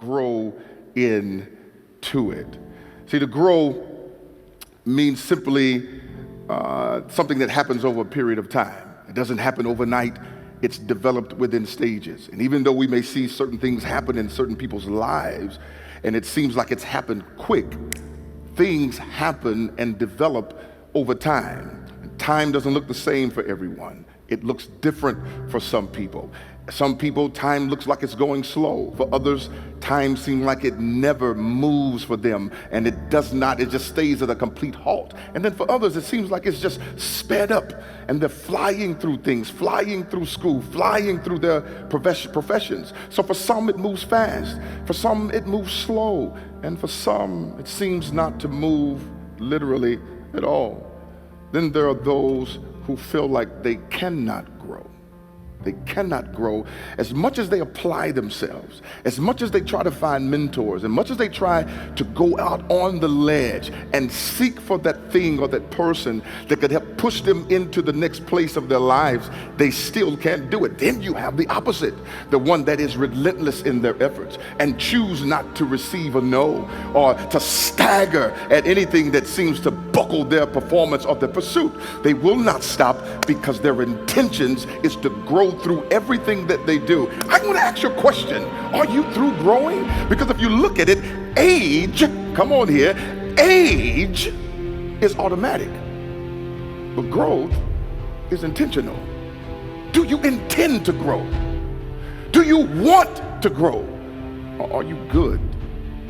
grow into it. See, to grow means simply something that happens over a period of time. It doesn't happen overnight. It's developed within stages. And even though we may see certain things happen in certain people's lives, and it seems like it's happened quick, things happen and develop over time. Time doesn't look the same for everyone. It looks different for some people. Some people, time looks like it's going slow. For others, time seems like it never moves for them, and it does not, it just stays at a complete halt. And then for others, it seems like it's just sped up, and they're flying through things, flying through school, flying through their professions. So for some, it moves fast. For some, it moves slow. And for some, it seems not to move literally at all. Then there are those who feel like they cannot grow. They cannot grow as much as they apply themselves, as much as they try to find mentors, as much as they try to go out on the ledge and seek for that thing or that person that could help push them into the next place of their lives. They still can't do it. Then you have the opposite, the one that is relentless in their efforts and choose not to receive a no or to stagger at anything that seems to buckle their performance or their pursuit. They will not stop because their intentions is to grow through everything that they do. I want to ask you a question. Are you through growing? Because if you look at it, age, come on here, age is automatic, but growth is intentional. Do you intend to grow? Do you want to grow? Or are you good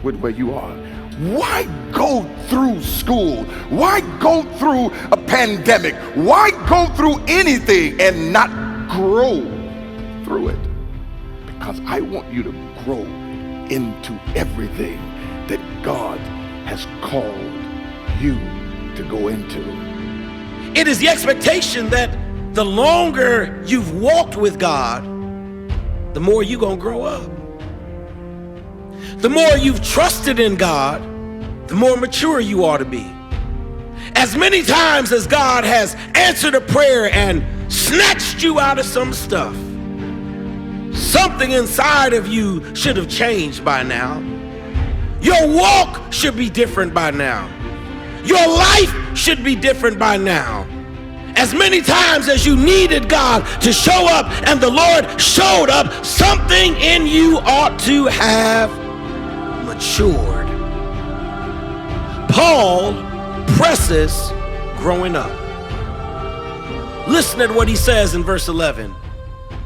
with where you are? Why go through school? Why go through a pandemic? Why go through anything and not grow through it? Because I want you to grow into everything that God has called you to go into. It is the expectation that the longer you've walked with God, the more you're going to grow up. The more you've trusted in God, the more mature you ought to be. As many times as God has answered a prayer and snatched you out of some stuff, something inside of you should have changed by now. Your walk should be different by now. Your life should be different by now. As many times as you needed God to show up and the Lord showed up, something in you ought to have matured. Paul presses growing up. Listen at what he says in verse 11.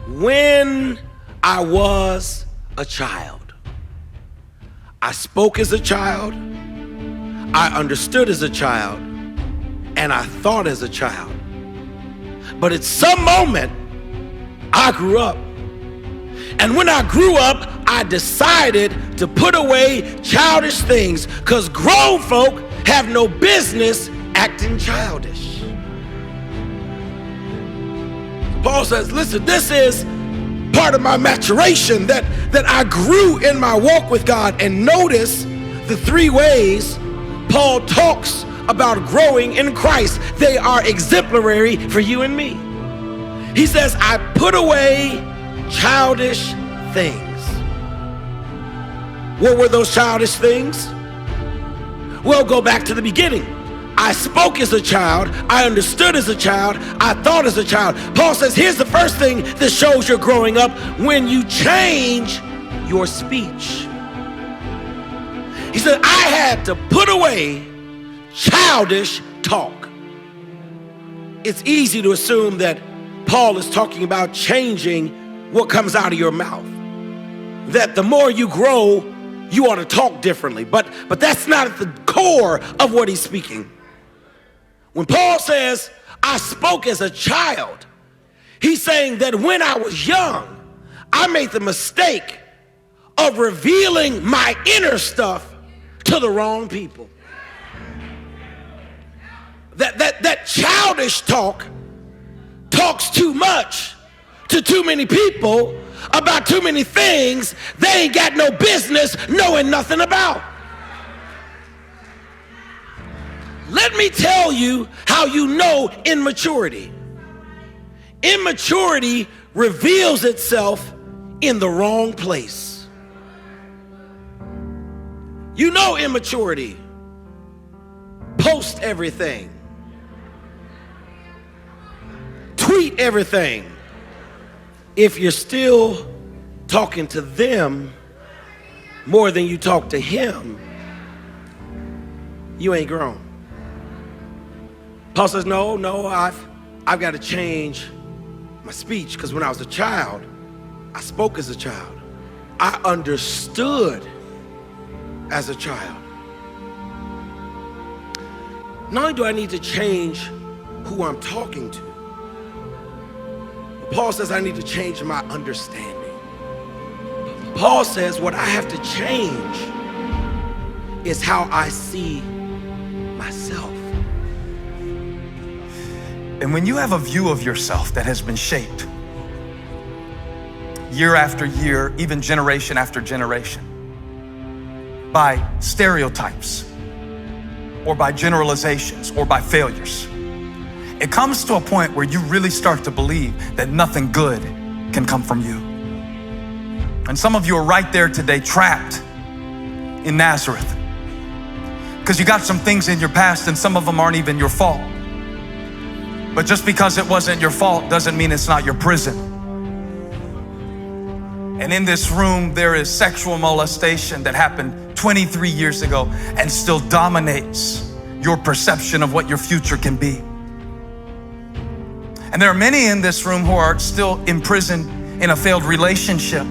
When I was a child, I spoke as a child, I understood as a child, and I thought as a child. But at some moment, I grew up. And when I grew up, I decided to put away childish things, because grown folk have no business acting childish. Paul says, listen, this is part of my maturation, that I grew in my walk with God. And notice the three ways Paul talks about growing in Christ. They are exemplary for you and me. He says, I put away childish things. What were those childish things? Well, go back to the beginning. I spoke as a child, I understood as a child, I thought as a child. Paul says, here's the first thing that shows you're growing up: when you change your speech. He said, I had to put away childish talk. It's easy to assume that Paul is talking about changing what comes out of your mouth. That the more you grow, you ought to talk differently. But that's not at the core of what he's speaking. When Paul says, I spoke as a child, he's saying that when I was young, I made the mistake of revealing my inner stuff to the wrong people. That childish talk talks too much to too many people about too many things they ain't got no business knowing nothing about. Let me tell you how you know immaturity. Immaturity reveals itself in the wrong place. You know immaturity. Post everything. Tweet everything. If you're still talking to them more than you talk to him, you ain't grown. Paul says, no, I've got to change my speech, because when I was a child, I spoke as a child. I understood as a child. Not only do I need to change who I'm talking to, but Paul says I need to change my understanding. Paul says what I have to change is how I see myself. And when you have a view of yourself that has been shaped year after year, even generation after generation, by stereotypes or by generalizations or by failures, it comes to a point where you really start to believe that nothing good can come from you. And some of you are right there today, trapped in Nazareth, because you got some things in your past and some of them aren't even your fault. But just because it wasn't your fault doesn't mean it's not your prison. And in this room, there is sexual molestation that happened 23 years ago and still dominates your perception of what your future can be. And there are many in this room who are still imprisoned in a failed relationship.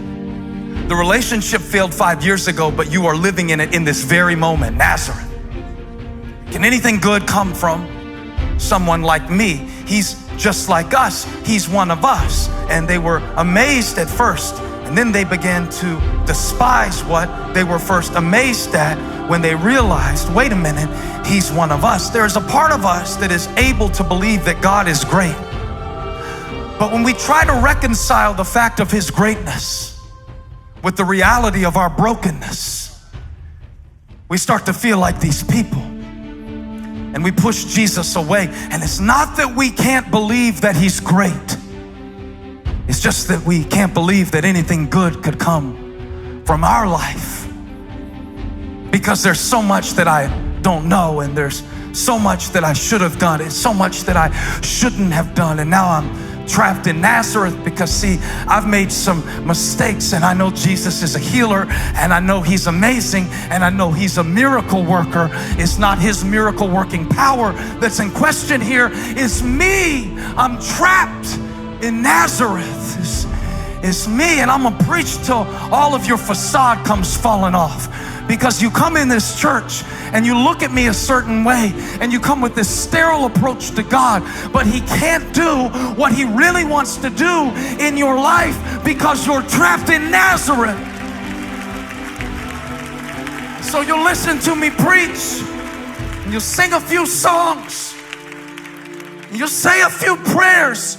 The relationship failed 5 years ago, but you are living in it in this very moment. Nazareth. Can anything good come from someone like me? He's just like us. He's one of us. And they were amazed at first, and then they began to despise what they were first amazed at when they realized, wait a minute, he's one of us. There's a part of us that is able to believe that God is great. But when we try to reconcile the fact of his greatness with the reality of our brokenness, we start to feel like these people. And we push Jesus away. And it's not that we can't believe that he's great. It's just that we can't believe that anything good could come from our life. Because there's so much that I don't know, and there's so much that I should have done, and so much that I shouldn't have done. And now I'm trapped in Nazareth because, see, I've made some mistakes, and I know Jesus is a healer, and I know he's amazing, and I know he's a miracle worker. It's not his miracle working power that's in question here. It's me. I'm trapped in Nazareth. It's me, and I'm gonna preach till all of your facade comes falling off. Because you come in this church and you look at me a certain way and you come with this sterile approach to God, but he can't do what he really wants to do in your life because you're trapped in Nazareth. So you'll listen to me preach, and you'll sing a few songs, and you'll say a few prayers,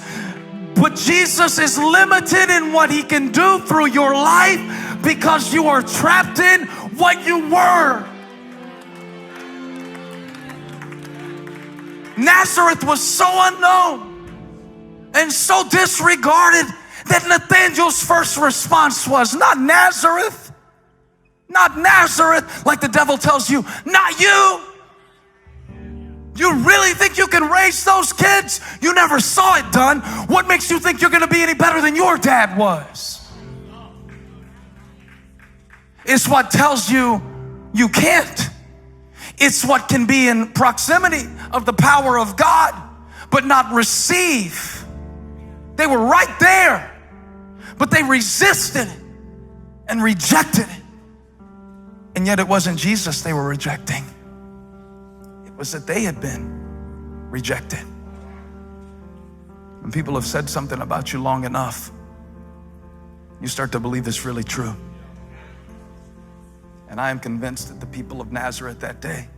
but Jesus is limited in what he can do through your life because you are trapped in what you were. Nazareth was so unknown and so disregarded that Nathanael's first response was, not Nazareth, not Nazareth, like the devil tells you, not you. You really think you can raise those kids? You never saw it done. What makes you think you're gonna be any better than your dad was? It's what tells you you can't. It's what can be in proximity of the power of God, but not receive. They were right there, but they resisted it and rejected it. And yet it wasn't Jesus they were rejecting. It was that they had been rejected. When people have said something about you long enough, you start to believe it's really true. And I am convinced that the people of Nazareth that day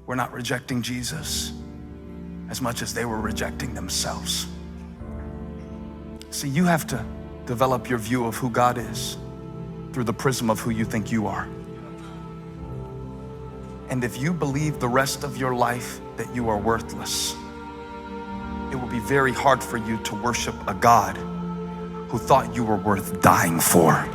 were not rejecting Jesus as much as they were rejecting themselves. See, you have to develop your view of who God is through the prism of who you think you are. And if you believe the rest of your life that you are worthless, it will be very hard for you to worship a God who thought you were worth dying for.